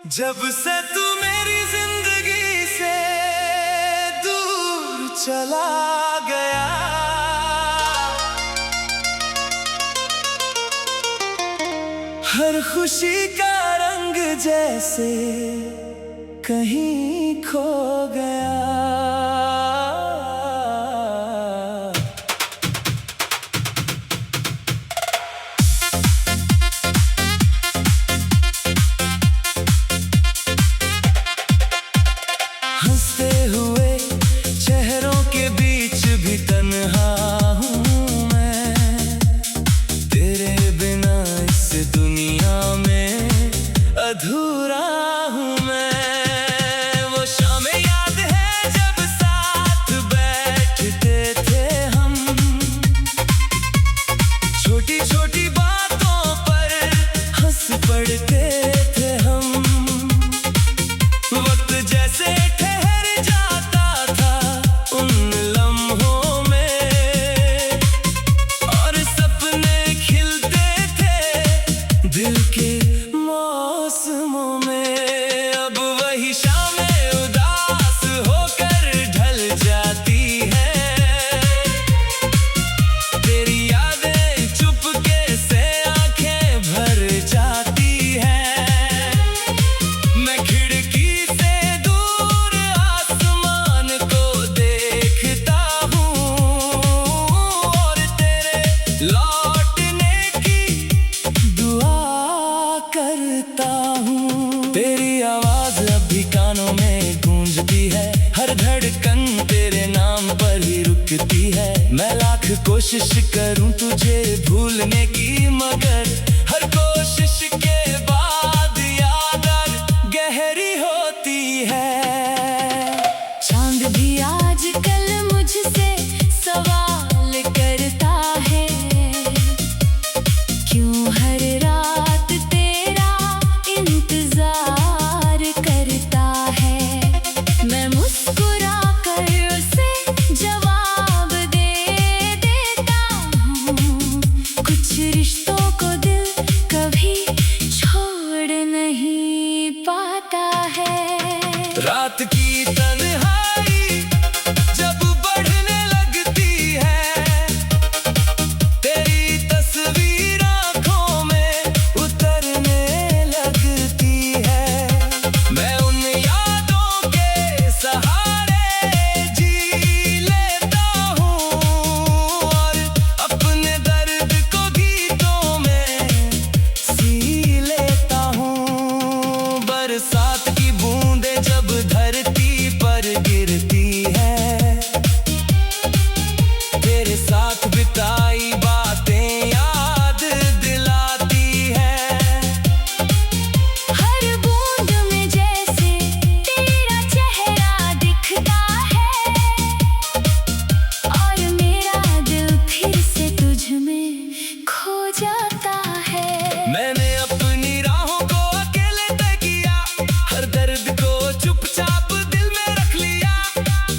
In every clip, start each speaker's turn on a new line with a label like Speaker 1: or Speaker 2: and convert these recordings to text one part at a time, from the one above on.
Speaker 1: जब से तू मेरी जिंदगी से दूर चला गया, हर खुशी का रंग जैसे कहीं खो गया। हंसते हुए चेहरों के बीच भी तन्हा हूँ मैं, तेरे बिना इस दुनिया में अधूरा हूँ मैं। वो शाम याद है जब साथ बैठते थे हम, छोटी छोटी बातों पर हंस पड़ते थे हम। वक्त जैसे ठहर जाता था उन लम्हों में, और सपने खिलते थे दिल के मौसमों में। अब वही शामें उदास होकर ढल जाती है, तेरी यादें चुपके से आंखें भर जाती है। मैं खिड़की से दूर आसमान को देखता हूँ, और तेरे लौटने की दुआ करता हूँ। तेरी आवाज अब भी कानों में गूंजती है, हर धड़कन तेरे नाम पर ही रुकती है। मैं लाख कोशिश करूँ तुझे भूलने की, मगर हर कोशिश के बाद याद गहरी होती है। चांद भी आजकल मुझसे सवाल करता है, क्यों हर रात तेरा इंतजार करता है। मैं मुस्कुरा कर उसे जवाब दे देता हूँ, कुछ रिश्तों को दिल कभी छोड़ नहीं पाता है। रात की तन्हाई जब बढ़ने लगती है, तेरी तस्वीर आँखों में उतरने लगती है। मैं उन यादों के सहारे जी लेता हूँ, और अपने दर्द को गीतों में सी लेता हूँ। बरसात की बूंदें जब धरती पर गिरती है, तेरे साथ बिताई बातें याद दिलाती है। हर बूंद में जैसे तेरा चेहरा दिखता है, और मेरा दिल फिर से तुझ में खो जाता है। मैंने अपनी राहों को अकेले तय किया, हर दर्द को चुपचाप दिल में रख लिया।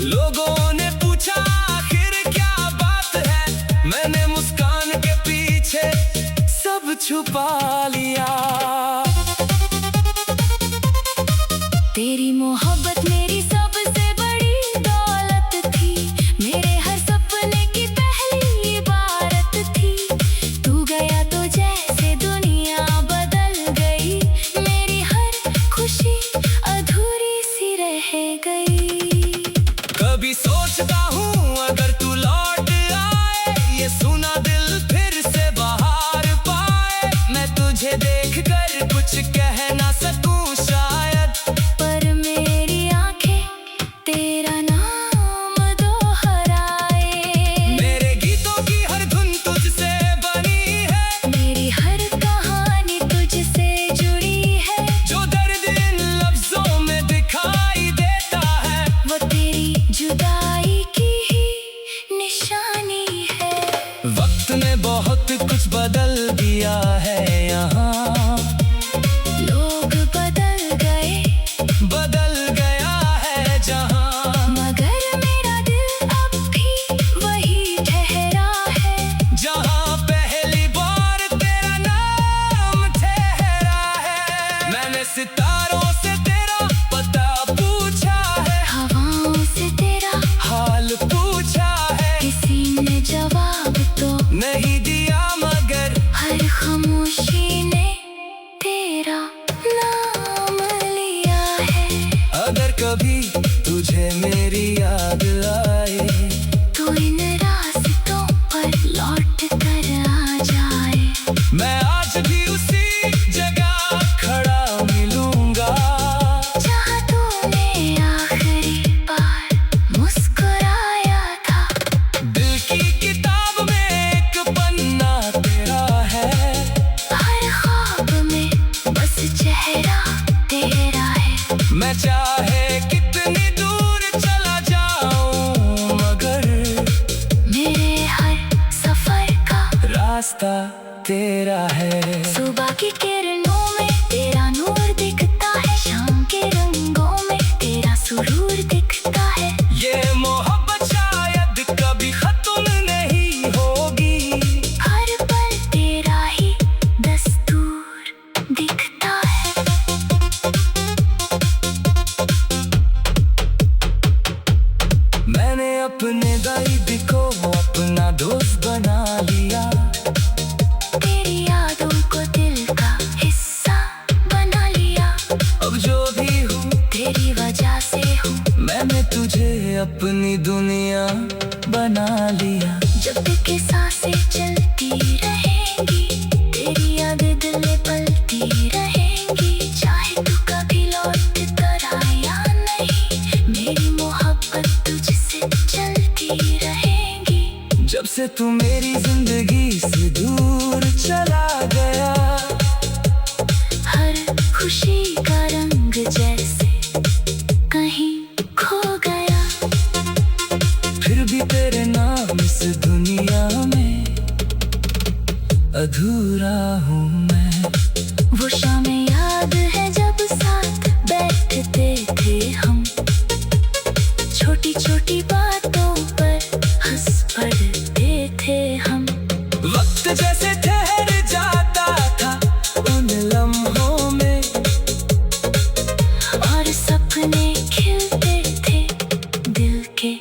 Speaker 1: लोगों ने पूछा आखिर क्या बात है, मैंने मुस्कान के पीछे सब छुपा लिया। तेरी मोहब्बत मेरी सबसे बड़ी दौलत थी, मेरे हर सपने की पहली इबारत थी। तू गया तो जैसे दुनिया बदल गई, मेरी हर खुशी अधूरी सी रह गई। कभी सोचता हूँ अगर तू लौट आए, ये सुना दिल फिर से बाहर पाए। मैं तुझे देख कर कुछ कह ना सकूं शायद, पर मेरी आंखें तेरा नाम दोहराए। मेरे गीतों की हर धुन तुझसे बनी है, मेरी हर कहानी तुझसे जुड़ी है। जो दर्द इन लफ्जों में दिखाई देता है, वो तेरी जुदाई की ही निशानी है। वक्त ने बहुत कुछ बदल दिया है यहाँ, लोग बदल गया है जहाँ। मगर मेरा दिल अब भी वही ठहरा है, जहाँ पहली बार तेरा नाम ठहरा है। मैंने सितारों
Speaker 2: कभी तुझे मेरी याद आए
Speaker 1: तो इन रास्तों पर लौट कर आ जाए।
Speaker 2: मैं आज भी उसी जगह खड़ा मिलूंगा
Speaker 1: जहाँ तूने आखिरी बार मुस्कुराया था।
Speaker 2: दिल की किताब में एक पन्ना तेरा है,
Speaker 1: हर ख्वाब में बस चेहरा तेरा है।
Speaker 2: मैं चाहे कितनी दूर चला जाऊं मगर
Speaker 1: मेरे हर सफर का
Speaker 2: रास्ता तेरा है।
Speaker 1: सुबह की किरणों में तेरा नूर दिखता है, शाम के रंगों में तेरा सुरूर दिखता है।
Speaker 2: ये मोहब्बत शायद कभी खत्म नहीं होगी,
Speaker 1: हर पल तेरा ही दस्तूर दिखता है।
Speaker 2: मैंने अपने दाई को अपना दोस्त बना लिया,
Speaker 1: तेरी यादों को दिल का हिस्सा बना लिया।
Speaker 2: अब जो भी हूँ
Speaker 1: तेरी वजह से हूँ,
Speaker 2: मैंने तुझे अपनी दुनिया बना लिया।
Speaker 1: जब तक के सांसें चलती रहेंगी, तेरी यादें दिल में पलती रहेंगी। चाहे तू कभी लौट कर आए या नहीं, मेरी मोहब्बत तुझसे चलती रहेगी।
Speaker 2: जब से तू मेरी जिंदगी से दूर चला गया,
Speaker 1: हर खुशी का रंग जैसे कहीं खो गया।
Speaker 2: फिर भी तेरे नाम इस दुनिया में अधूरा हूँ मैं।
Speaker 1: वो शामें याद है जब साथ बैठते थे हम, छोटी छोटी बातों पर हंस पड़ते थे हम।
Speaker 2: वक्त जैसे ठहर जाता था उन लम्हों में,
Speaker 1: और सपने खिलते थे दिल के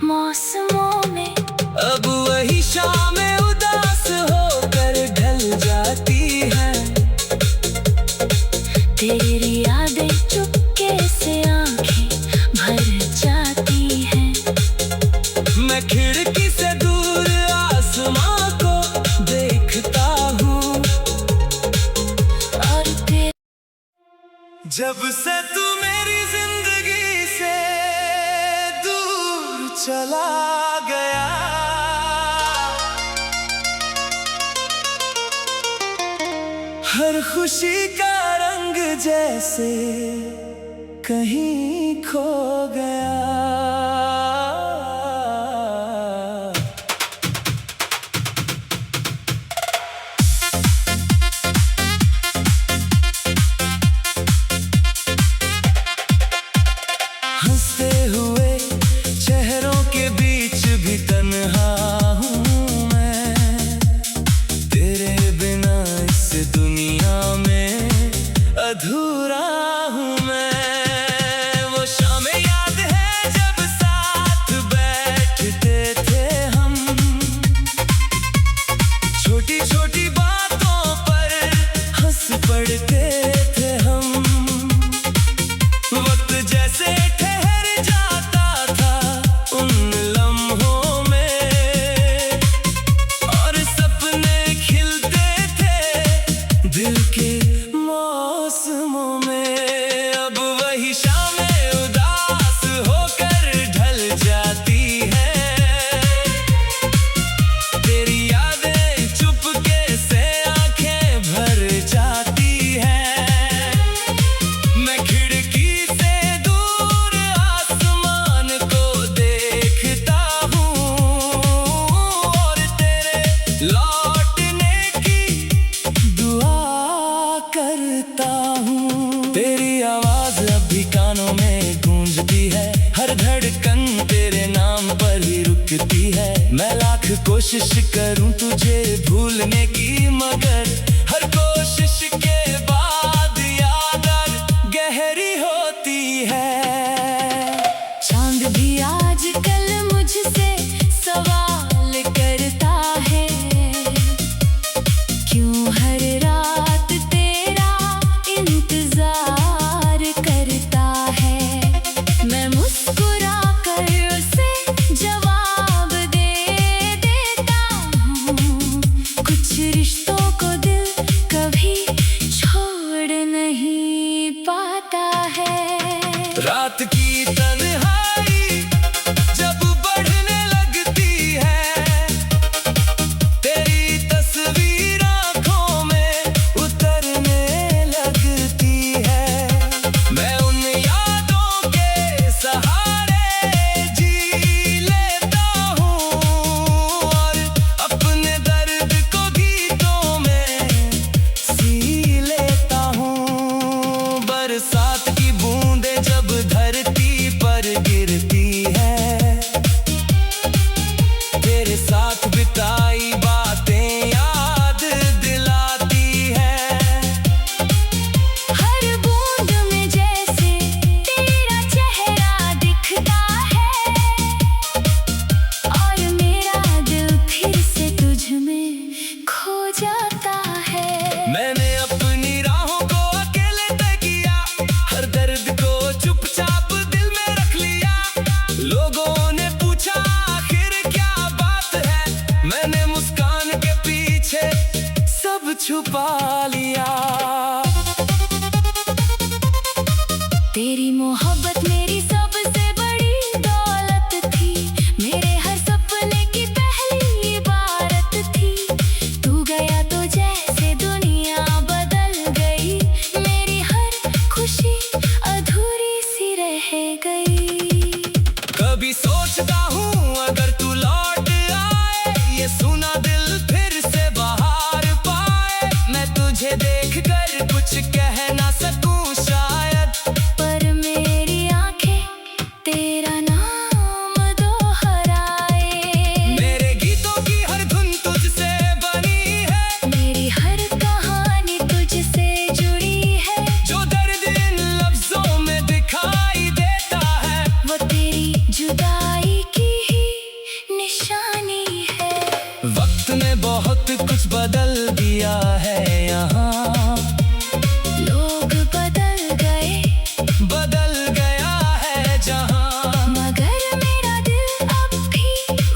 Speaker 1: मौसमों में।
Speaker 2: अब वही शामें उदास होकर ढल जाती हैं,
Speaker 1: तेरी यादें चुपके से आंखें भर जाती हैं।
Speaker 2: मैं खिड़की से दूर आसमां को देखता हूँ,
Speaker 1: और तेरे
Speaker 2: जब से तू मेरी जिंदगी से दूर चला गया। हर खुशी का रंग जैसे कहीं खो गया। हंसते हुए चेहरों के बीच भी तन्हा हूँ मैं, तेरे बिना इस दुनिया में अधूरा हूँ मैं। वो शामें याद है जब साथ बैठते थे हम, छोटी छोटी बातों पर हंस पड़ते थे हम। वक्त जैसे ठहर जाता था उन लम्हों में, और सपने खिलते थे दिल के मौसमों में। अब वही शामें उदास होकर ढल जाती हैं, तेरी यादें चुपके से आंखें भर जाती हैं। मैं खिड़की से दूर आसमान को देखता हूँ, और तेरे लौटने की दुआ करता हूँ। तेरी आवाज अब भी कानों में गूंजती है, हर धड़कन तेरे नाम पर ही रुकती है। मैं लाख कोशिश करूँ तुझे भूलने की, मगर हर कोशिश के बाद याद गहरी होती है।
Speaker 1: चांद भी आजकल मुझसे सवाल करता है, क्यों हर रात तेरा इंतजार करता है।
Speaker 2: रात की तन्हाई जब बढ़ने लगती है, तेरी तस्वीर आंखों में उतरने लगती है। मैं उन यादों के सहारे जी लेता हूँ और अपने दर्द को गीतों में सी लेता हूँ। बरसात की बूंदें जब धरती पर गिरती है, तेरे साथ बिताई बातें याद दिलाती है।
Speaker 1: हर बूंद में जैसे तेरा चेहरा दिखता है और मेरा दिल फिर से तुझ में खो जाता है।
Speaker 2: मैंने अपनी राहों को अकेले तय किया, हर दर्द को चुपचाप दिल में रख लिया। लोगों ने पूछा आखिर क्या बात है, मैंने मुस्कान के पीछे सब छुपा लिया।
Speaker 1: तेरी मोहब्बत मेरी सबसे बड़ी दौलत थी, मेरे हर सपने की पहली इबारत थी। तू गया तो जैसे दुनिया बदल गई, मेरी हर खुशी अधूरी सी रह गई।
Speaker 2: कभी सोचता हूँ अगर तू लौट आए, ये सुना दिल फिर से बाहर पाए। मैं तुझे देखकर कुछ कह ना सकूं शायद,
Speaker 1: पर मेरी आंखें तेरा नाम दोहराए।
Speaker 2: मेरे गीतों की हर धुन तुझसे बनी है,
Speaker 1: मेरी हर कहानी तुझसे जुड़ी है।
Speaker 2: जो दर्द इन लफ्जों में दिखाई देता है,
Speaker 1: वो तेरी जुदाई की ही निशानी है।
Speaker 2: वक्त ने बहुत कुछ बदल दिया है यहाँ,
Speaker 1: लोग बदल गए
Speaker 2: बदल गया है जहाँ।
Speaker 1: मगर मेरा दिल अब भी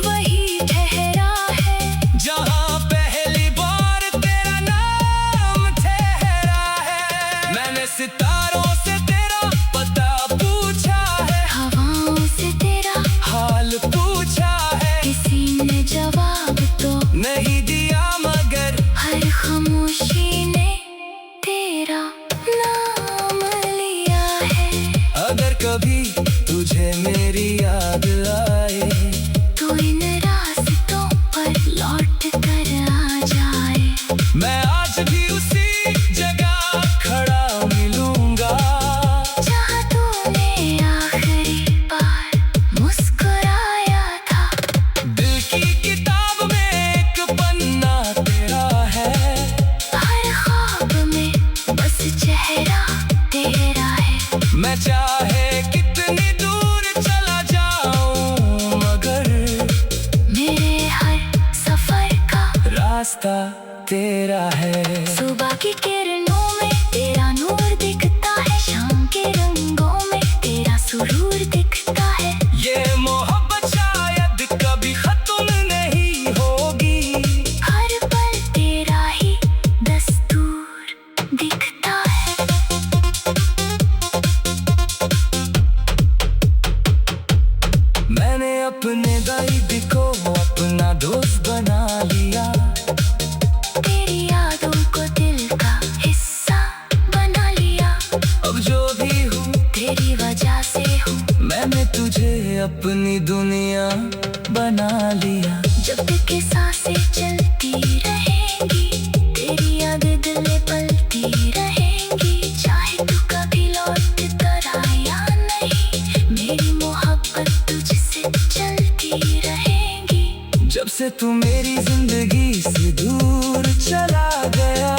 Speaker 1: वही ठहरा है,
Speaker 2: जहाँ पहली बार तेरा नाम ठहरा है। मैंने सितारों से तेरा पता पूछा है,
Speaker 1: हवाओं से तेरा
Speaker 2: हाल पूछा है।
Speaker 1: किसी ने जवाब तो
Speaker 2: नहीं दिया मगर
Speaker 1: हर खामोशी ने तेरा नाम लिया है।
Speaker 2: अगर कभी तुझे मेरी याद आए,
Speaker 1: तू इन रास्तों पर लौट कर आ जाए।
Speaker 2: मैं आज भी उसी जगह खड़ा मिलूंगा,
Speaker 1: जहाँ तूने आखिरी बार मुस्कुराया था।
Speaker 2: दिल की किताब में एक पन्ना तेरा है।
Speaker 1: हर ख्वाब में बस चेहरा तेरा है।
Speaker 2: मैं चाहे कितनी दूर चला जाऊं मगर
Speaker 1: मेरे हर सफर का
Speaker 2: रास्ता तेरा है।
Speaker 1: सुबह की किरणों में तेरा नूर दिखता है, शाम के रंगों में तेरा सुरूर दिखता है।
Speaker 2: ये मोहब्बत शायद कभी खत्म नहीं होगी,
Speaker 1: हर पल तेरा ही दस्तूर दिखता है।
Speaker 2: मैंने अपने गाइड को अपना दोस्त बना लिया,
Speaker 1: तेरी यादों को दिल का हिस्सा बना लिया।
Speaker 2: अब जो भी हूँ
Speaker 1: तेरी वजह से हूँ,
Speaker 2: मैंने तुझे अपनी दुनिया बना लिया।
Speaker 1: जब तक के सांसें चलती रहेंगी, तेरी याद दिल में पलती रहेंगी। चाहे तू कभी लौट कर आए या नहीं, मेरी मोहब्बत तुझसे चलती रहेगी।
Speaker 2: जब से तू मेरी जिंदगी से दूर चला गया,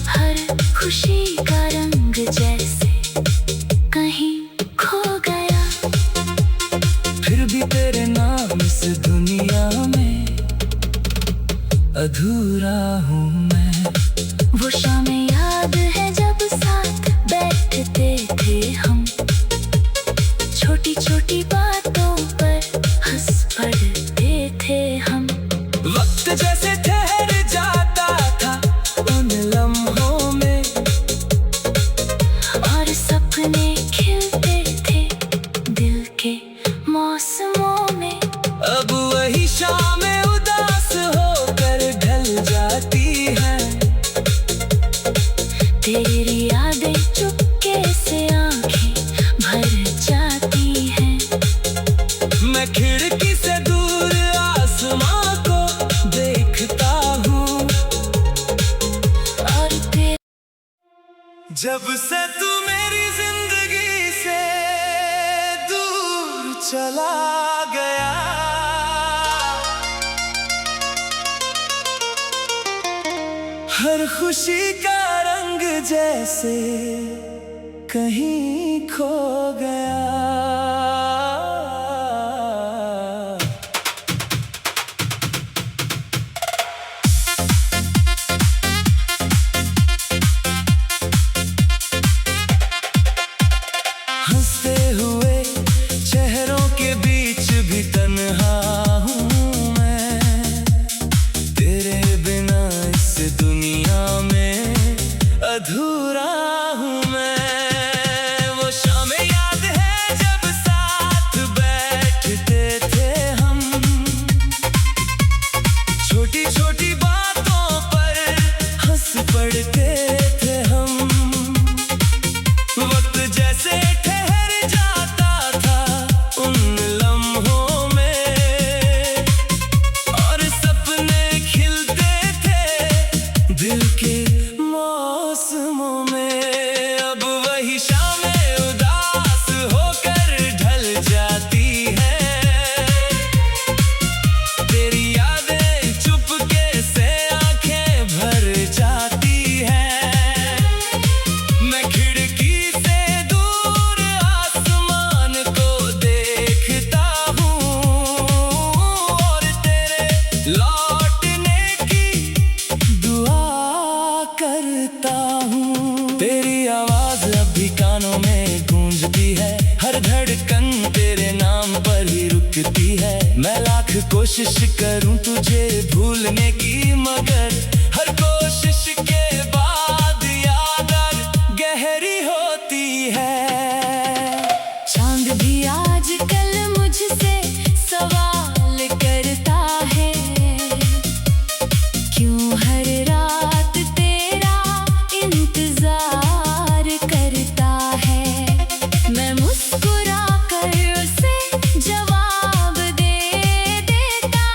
Speaker 1: हर खुशी का रंग जैसे कहीं खो गया।
Speaker 2: फिर भी तेरे नाम इस दुनिया में अधूरा हूँ मैं।
Speaker 1: वो शामें याद है जब साथ बैठते थे हम, छोटी छोटी बातों पर हंस पड़ते थे हम।
Speaker 2: वक्त जैसे ठहर जाता था उन लम्हों में,
Speaker 1: और सपने यादें चुपके से आंखें भर जाती हैं।
Speaker 2: मैं खिड़की से दूर आसमां को देखता हूँ,
Speaker 1: और फिर
Speaker 2: जब से तू मेरी जिंदगी से दूर चला गया, हर खुशी का रंग जैसे कहीं खो गया। हंसते हुए चेहरों के बीच भी तन्हा हूँ मैं, तेरे बिना इस दुनिया में अधूरा हूँ मैं। वो शामें याद है जब साथ बैठते थे हम, छोटी छोटी बातों पर हंस पड़ते थे हम। वक्त जैसे ठहर जाता था उन लम्हों में, और सपने खिलते थे दिल के मौसमों में। अब वही शामें उदास होकर ढल जाती है, तेरी यादें चुपके से आंखें भर जाती है। मैं खिड़की से दूर आसमान को देखता हूँ, और तेरे लौटने की दुआ करता हूँ। तेरी आवाज अब भी कानों में गूंजती है, हर धड़कन तेरे नाम पर ही रुकती है। मैं लाख कोशिश करूँ तुझे भूलने की, मगर हर कोशिश के बाद याद गहरी होती है।
Speaker 1: चांद भी आजकल मुझसे सवाल करता है, क्यों हर रात तेरा इंतजार करता है। मैं मुस्कुरा कर उसे जवाब दे देता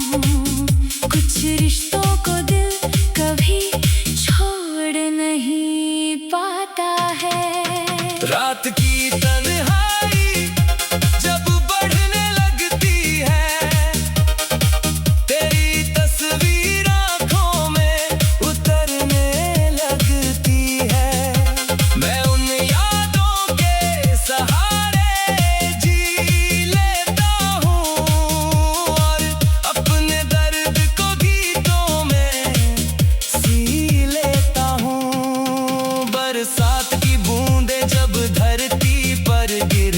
Speaker 1: हूँ, कुछ रिश्तों को दिल कभी छोड़ नहीं पाता है।
Speaker 2: रात की तन्हाई जब बढ़ने लगती है, तेरी तस्वीर आँखों में उतरने लगती है। मैं उन यादों के सहारे जी लेता हूँ, और अपने दर्द को गीतों में सी लेता हूँ। बरसात की बूंदें जब धरती पर गिर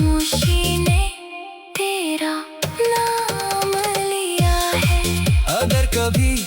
Speaker 1: खामोशी ने तेरा नाम लिया है।
Speaker 2: अगर कभी